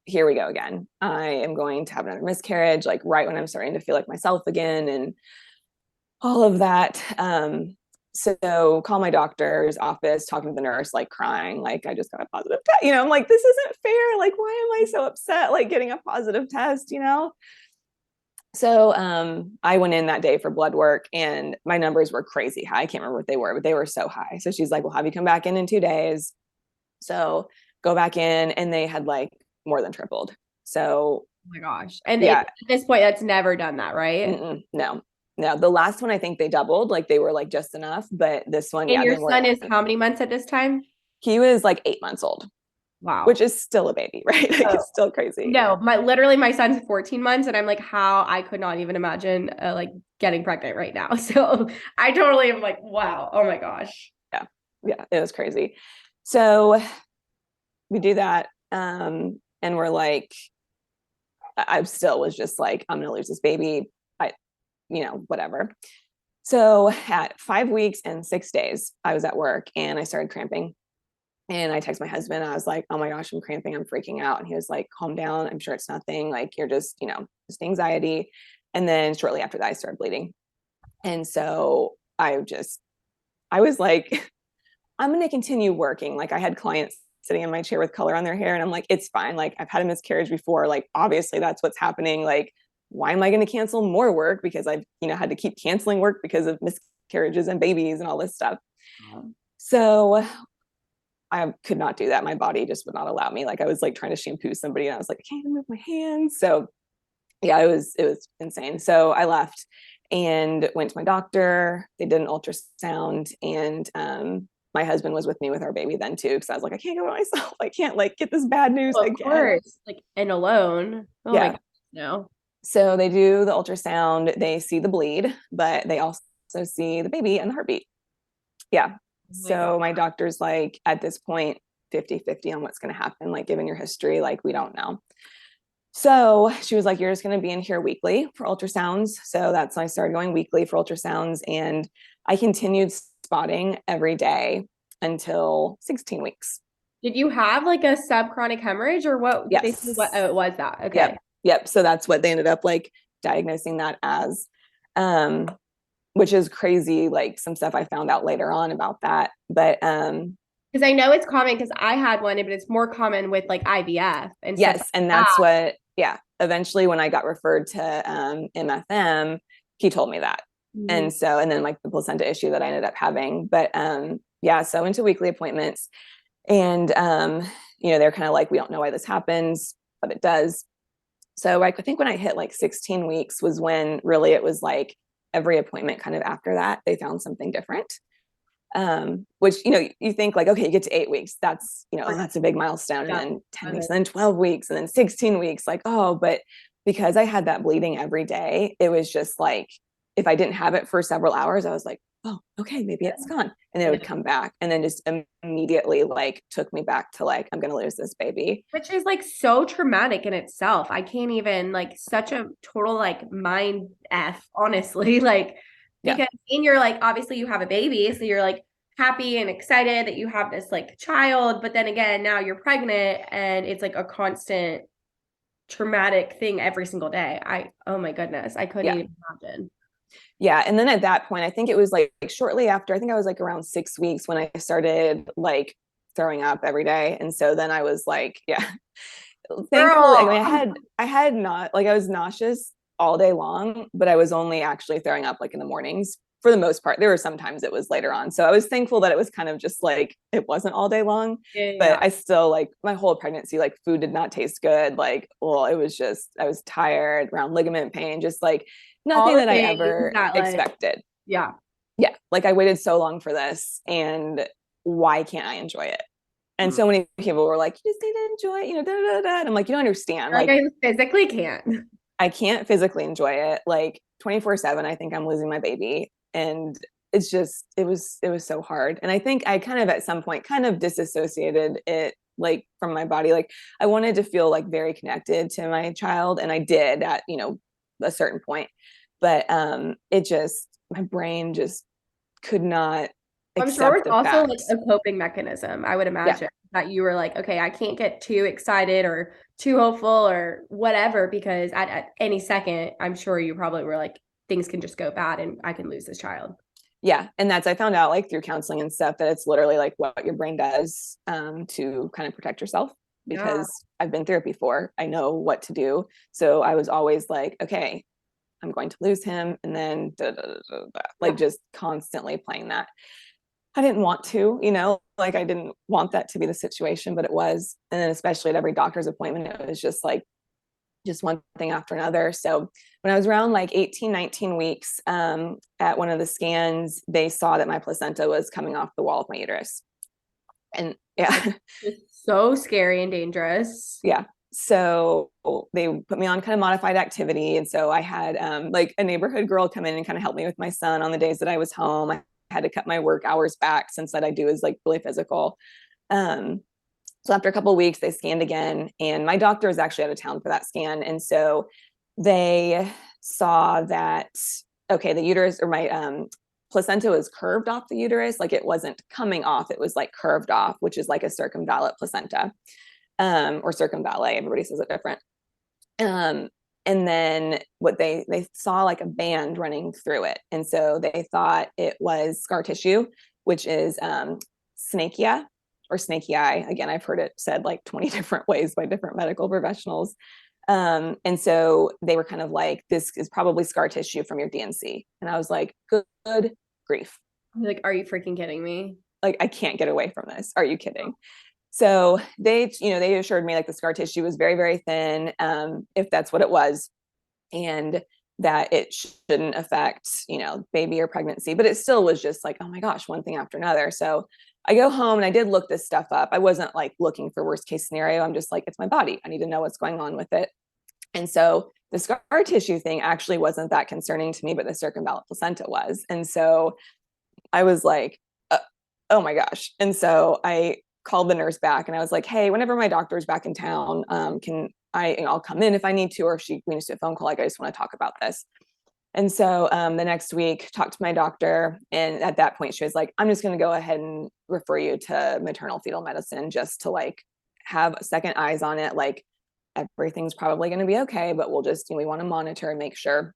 here we go again. I am going to have another miscarriage, like right when I'm starting to feel like myself again and all of that. So call my doctor's office, talking to the nurse, like crying, like I just got a positive test. I'm like, this isn't fair. Like, why am I so upset? Like getting a positive test. So I went in that day for blood work and my numbers were crazy high. I can't remember what they were, but they were so high. So she's like, we'll have you come back in 2 days. So go back in and they had like more than tripled. So Oh my gosh. And yeah, at this point, that's never done that, right? no, no. The last one, I think they doubled, like they were like just enough, but this one, And yeah, your they were. son is how many months at this time? He was like 8 months old, which Wow. is still a baby, right? Like Oh, it's still crazy. no, my son's 14 months and I'm like how I could not even imagine like getting pregnant right now. So I totally am like, wow. Oh my gosh. Yeah, yeah, it was crazy. So we do that, and we're like, I still was just like, I'm gonna lose this baby. Whatever. So at 5 weeks and 6 days, I was at work and I started cramping. And I text my husband. I was like, oh my gosh, I'm cramping. I'm freaking out. And he was like, calm down. I'm sure it's nothing. Like, you're just, just anxiety. And then shortly after that, I started bleeding. And so I was like, I'm going to continue working. Like I had clients sitting in my chair with color on their hair and I'm like, it's fine. Like I've had a miscarriage before. Like obviously that's what's happening. Like, why am I going to cancel more work? Because I've, had to keep canceling work because of miscarriages and babies and all this stuff. So I could not do that. My body just would not allow me. Like I was like trying to shampoo somebody and I was like, I can't even move my hands. So yeah, it was insane. So I left and went to my doctor. They did an ultrasound and my husband was with me with our baby then too because I was like, I can't go by myself. I can't like get this bad news Well, of again. course, like and alone. Oh my Yeah. God, no. So they do the ultrasound, they see the bleed, but they also see the baby and the heartbeat. Yeah. Oh my God. So my doctor's like, at this point, 50-50 on what's going to happen. Like, given your history, like, we don't know. So she was like, you're just going to be in here weekly for ultrasounds. So that's when I started going weekly for ultrasounds. And I continued spotting every day until 16 weeks. Did you have like a subchronic hemorrhage or what did they say? What Yes. oh, it was that? Okay. Yep. So that's what they ended up like diagnosing that as, um, which is crazy. Like some stuff I found out later on about that. But Because I know it's common because I had one, but it's more common with like IVF and stuff yes, like and that. that's what, yeah. Eventually, when I got referred to MFM, he told me that. Mhm. And so, and then like the placenta issue that I ended up having. But yeah, so into weekly appointments. And, they're kind of like, we don't know why this happens, but it does. So I think when I hit like 16 weeks was when really it was like every appointment kind of after that, they found something different. Which, you think like, okay, you get to 8 weeks, that's, that's a big milestone. And Yeah. then 10 weeks, and then 12 weeks, and then 16 weeks, like, oh, but because I had that bleeding every day, it was just like, if I didn't have it for several hours, I was like, oh, okay, maybe it's gone. And then it would come back and then just immediately like took me back to like, I'm going to lose this baby. Which is like so traumatic in itself. I can't even like such a total like mind F, honestly. Like, Yeah. because and you're like, obviously you have a baby, so you're like happy and excited that you have this like child, but then again, now you're pregnant and it's like a constant traumatic thing every single day. Oh my goodness, I couldn't Yeah. even imagine. Yeah. And then at that point, I think it was like shortly after, I think I was like around 6 weeks when I started like throwing up every day. And so then I was like, yeah, thankfully, Girl. I mean, I had not like I was nauseous all day long, but I was only actually throwing up like in the mornings for the most part. There were sometimes it was later on. So I was thankful that it was kind of just like it wasn't all day long. Yeah. But I still like my whole pregnancy, like food did not taste good. Like, well, it was just I was tired, around ligament pain, just like All nothing the that I things ever that like, expected. yeah. Yeah. Like I waited so long for this and why can't I enjoy it? And Hmm. so many people were like, you just need to enjoy it, da, da, da. And I'm like, you don't understand. Like Like, I physically can't. I can't physically enjoy it. Like 24/7, I think I'm losing my baby. And it's just, it was so hard. And I think I kind of at some point kind of disassociated it like from my body. Like I wanted to feel like very connected to my child. And I did at, a certain point. But it just, my brain just could not I'm sure accept it's the also like fact. a coping mechanism, I would Yeah. imagine, that you were like, okay, I can't get too excited or too hopeful or whatever, because at any second, I'm sure you probably were like, things can just go bad and I can lose this child. Yeah. And I found out like through counseling and stuff that it's literally like what your brain does to kind of protect yourself Yeah. because I've been through it before. I know what to do. So I was always like, okay, I'm going to lose him. And then like Yeah. just constantly playing that. I didn't want to, like I didn't want that to be the situation, but it was. And then especially at every doctor's appointment, it was just like, just one thing after another. So when I was around like 18, 19 weeks, at one of the scans, they saw that my placenta was coming off the wall of my uterus. And yeah, It's so scary and dangerous. yeah. So they put me on kind of modified activity. And so I had like a neighborhood girl come in and kind of help me with my son on the days that I was home. I had to cut my work hours back since that I do is like really physical. Um, So after a couple of weeks, they scanned again, and my doctor was actually out of town for that scan. And so they saw that, okay, the uterus or my placenta was curved off the uterus. Like it wasn't coming off, it was like curved off, which is like a circumvallate placenta or circumvallate. Everybody says it different. Um, And then they saw like a band running through it. And so they thought it was scar tissue, which is snakia or snaky eye. Again, I've heard it said like 20 different ways by different medical professionals. And so they were kind of like, this is probably scar tissue from your DNC. And I was like, good grief. Like, are you freaking kidding me? Like, I can't get away from this. Are you kidding? So they assured me like the scar tissue was very, very thin, if that's what it was, and that it shouldn't affect, baby or pregnancy. But it still was just like, oh my gosh, one thing after another. So I go home and I did look this stuff up. I wasn't like looking for worst case scenario. I'm just like, it's my body. I need to know what's going on with it. And so the scar tissue thing actually wasn't that concerning to me, but the circumvallate placenta was. And so I was like, oh my gosh. And so I called the nurse back and I was like, hey, whenever my doctor's back in town, I'll come in if I need to, or if we need to do a phone call, like, I just want to talk about this. And so the next week, talked to my doctor. And at that point, she was like, I'm just going to go ahead and refer you to maternal fetal medicine just to like have second eyes on it. Like everything's probably going to be okay, but we want to monitor and make sure.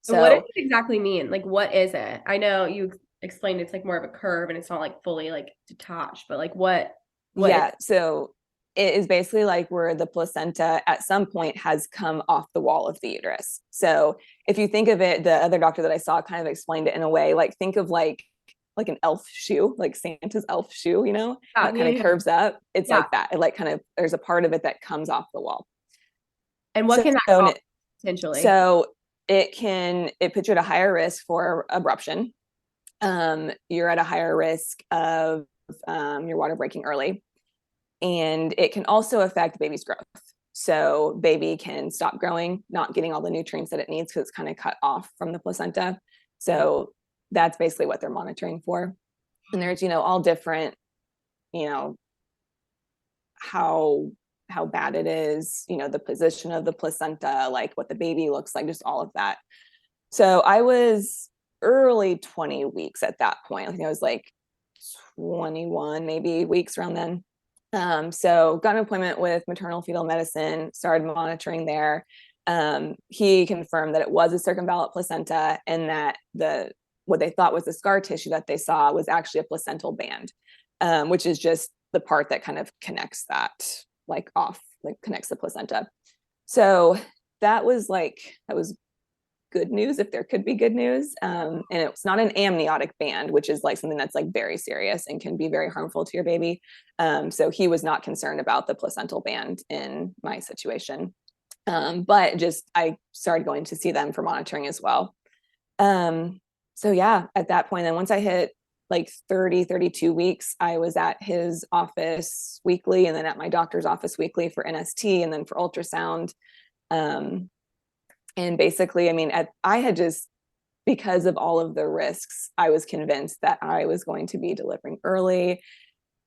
So what does So it exactly mean? Like, what is it? I know you explained it's like more of a curve and it's not like fully like detached, but like what is yeah, so it is basically like where the placenta at some point has come off the wall of the uterus. So if you think of it, the other doctor that I saw kind of explained it in a way, like think of like an elf shoe, like Santa's elf shoe, yeah, that kind of curves up. It's yeah. like that. It like kind of, there's a part of it that comes off the wall. And what So, can that cause potentially? so it puts you at a higher risk for abruption. You're at a higher risk of your water breaking early. And it can also affect baby's growth. So baby can stop growing, not getting all the nutrients that it needs because it's kind of cut off from the placenta. So that's basically what they're monitoring for. And there's, all different, you know, how bad it is, the position of the placenta, like what the baby looks like, just all of that. So I was early 20 weeks at that point. I think I was like 21 maybe weeks around then. So got an appointment with maternal fetal medicine, started monitoring there. He confirmed that it was a circumvallate placenta and that what they thought was the scar tissue that they saw was actually a placental band, which is just the part that kind of connects that like off, like connects the placenta. So that was good news if there could be good news. And it's not an amniotic band, which is like something that's like very serious and can be very harmful to your baby. So he was not concerned about the placental band in my situation. But just I started going to see them for monitoring as well. So yeah, at that point, then once I hit like 30, 32 weeks, I was at his office weekly and then at my doctor's office weekly for NST and then for ultrasound. And basically, I mean, I had just, because of all of the risks, I was convinced that I was going to be delivering early.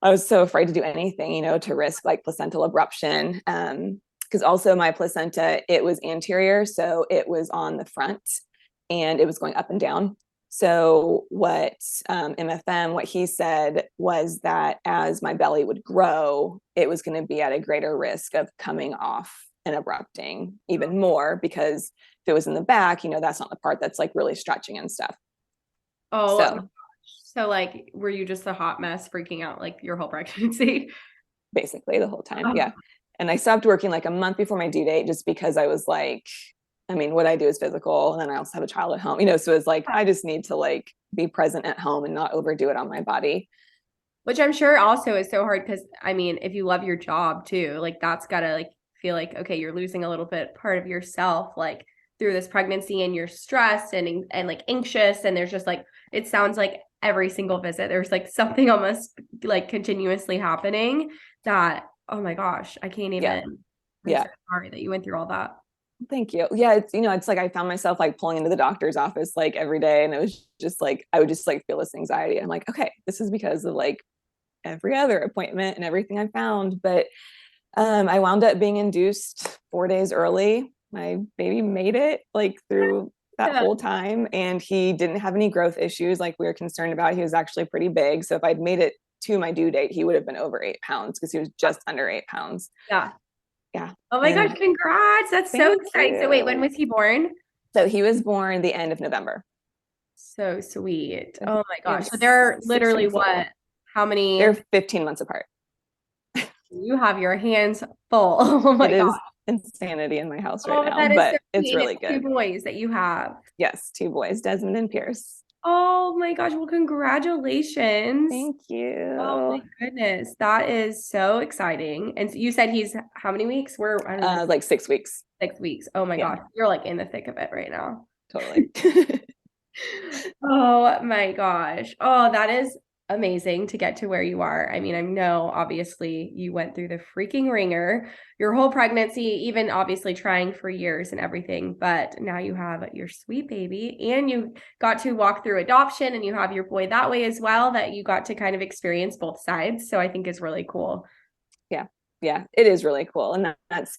I was so afraid to do anything, to risk like placental abruption. Because also my placenta, it was anterior, so it was on the front and it was going up and down. So what MFM, what he said was that as my belly would grow, it was going to be at a greater risk of coming off and abrupting even more, because if it was in the back, that's not the part that's like really stretching and stuff. Oh, so like, were you just a hot mess freaking out like your whole pregnancy? Basically the whole time. Yeah. And I stopped working like a month before my due date just because I was like, I mean, what I do is physical. And then I also have a child at home, so it's like, I just need to like be present at home and not overdo it on my body. Which I'm sure also is so hard because I mean, if you love your job too, like that's gotta like feel like, okay, you're losing a little bit part of yourself, like through this pregnancy and you're stressed and like anxious. And there's just like, it sounds like every single visit, there's like something almost like continuously happening that, oh my gosh, I can't even. Yeah. Yeah. So sorry that you went through all that. Thank you. Yeah, it's like I found myself like pulling into the doctor's office like every day, and it was just like I would just like feel this anxiety. I'm like, okay, this is because of like every other appointment and everything I found. But I wound up being induced 4 days early. My baby made it like through that whole time, and he didn't have any growth issues like we were concerned about. He was actually pretty big, so if I'd made it to my due date, he would have been over 8 pounds because he was just under 8 pounds. Yeah. Yeah. Oh my gosh, congrats. That's so Thank exciting. So wait, when you. was he born? So he was born the end of November. So sweet. So Oh my they're gosh. So they're 6 literally weeks what? old. How many? They're 15 months apart. You have your hands full. Oh my It gosh. is insanity in my house right Oh, now, that is so but it's sweet. And really it's two good. boys that you have. Yes, two boys, Desmond and Pierce. Oh my gosh. Well, congratulations. Thank Oh my you. goodness. That is so exciting. And so you said he's how many weeks? I don't even, Like 6 weeks. 6 weeks. Oh my Yeah, gosh. You're like in the thick of it right now. totally. Oh my gosh. Oh, that is amazing to get to where you are. I mean, I know obviously you went through the freaking ringer your whole pregnancy, even obviously trying for years and everything, but now you have your sweet baby and you got to walk through adoption and you have your boy that way as well, that you got to kind of experience both sides. So I think is really cool. Yeah, yeah, it is really cool. And that's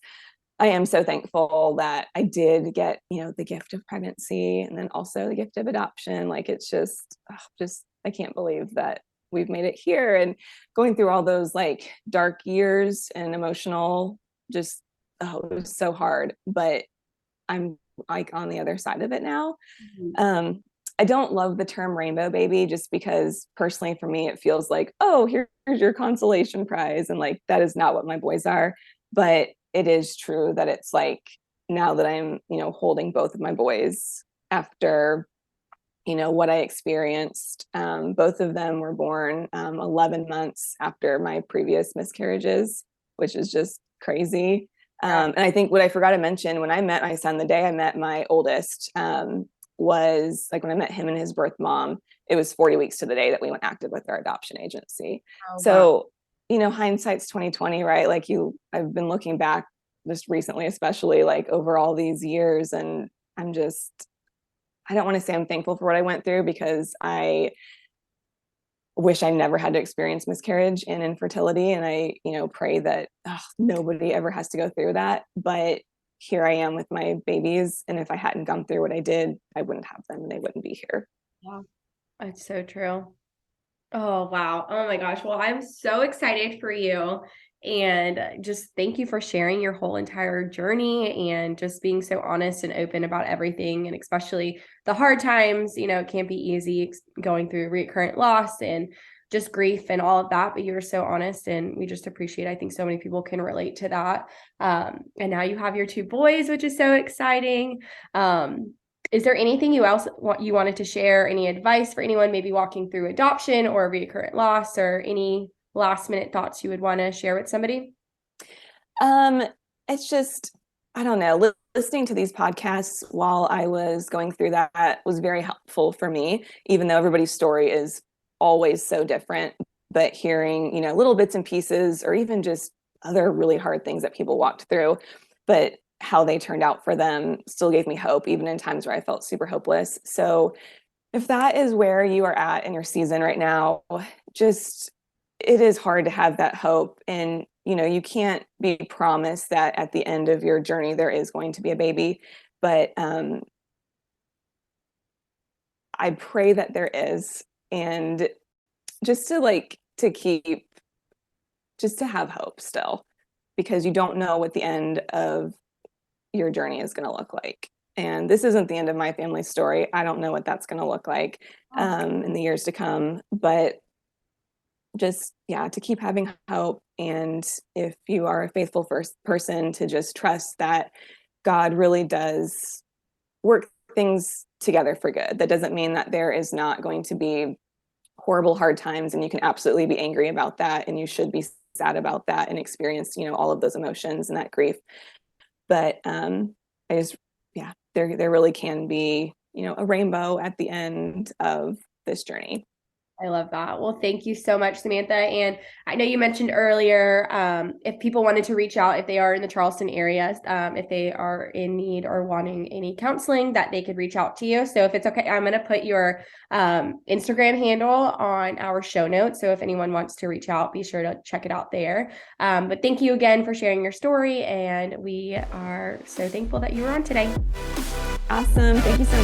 I am so thankful that I did get, the gift of pregnancy and then also the gift of adoption. Like it's just I can't believe that we've made it here and going through all those like dark years and emotional, just it was so hard. But I'm like on the other side of it now. Mhm. Um, I don't love the term rainbow baby just because personally for me it feels like, oh, here's your consolation prize. And like that is not what my boys are. But it is true that it's like now that I'm, holding both of my boys after, what I experienced. Both of them were born 11 months after my previous miscarriages, which is just crazy. Yeah. And I think what I forgot to mention when I met my son, the day I met my oldest, was like when I met him and his birth mom, it was 40 weeks to the day that we went active with our adoption agency. Oh, wow. So, hindsight's 2020, right? Like I've been looking back just recently, especially like over all these years, and I don't want to say I'm thankful for what I went through because I wish I never had to experience miscarriage and infertility. And I, pray that nobody ever has to go through that. But here I am with my babies. And if I hadn't gone through what I did, I wouldn't have them and they wouldn't be here. Yeah. It's so true. Oh, wow. Oh my gosh. Well, I'm so excited for you. And just thank you for sharing your whole entire journey and just being so honest and open about everything. And especially the hard times, it can't be easy going through recurrent loss and just grief and all of that. But you're so honest and we just appreciate, I think so many people can relate to that. And now you have your two boys, which is so exciting. Is there anything you wanted to share? Any advice for anyone maybe walking through adoption or recurrent loss, or any last minute thoughts you would want to share with somebody? Um, it's just, I don't know, listening to these podcasts while I was going through that was very helpful for me, even though everybody's story is always so different. But hearing, little bits and pieces, or even just other really hard things that people walked through, but how they turned out for them still gave me hope, even in times where I felt super hopeless. So if that is where you are at in your season right now, just it is hard to have that hope. And, you can't be promised that at the end of your journey, there is going to be a baby. But I pray that there is. And just to have hope still, because you don't know what the end of your journey is going to look like. And this isn't the end of my family's story. I don't know what that's going to look like in the years to come. But just, yeah, to keep having hope. And if you are a faithful first person, to just trust that God really does work things together for good. That doesn't mean that there is not going to be horrible hard times, and you can absolutely be angry about that, and you should be sad about that and experience, all of those emotions and that grief. But I just, yeah, there really can be, a rainbow at the end of this journey. I love that. Well, thank you so much, Samantha. And I know you mentioned earlier, if people wanted to reach out, if they are in the Charleston area, if they are in need or wanting any counseling, that they could reach out to you. So if it's okay, I'm going to put your Instagram handle on our show notes. So if anyone wants to reach out, be sure to check it out there. But thank you again for sharing your story. And we are so thankful that you were on today. Awesome. Thank you so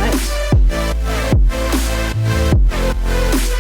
much.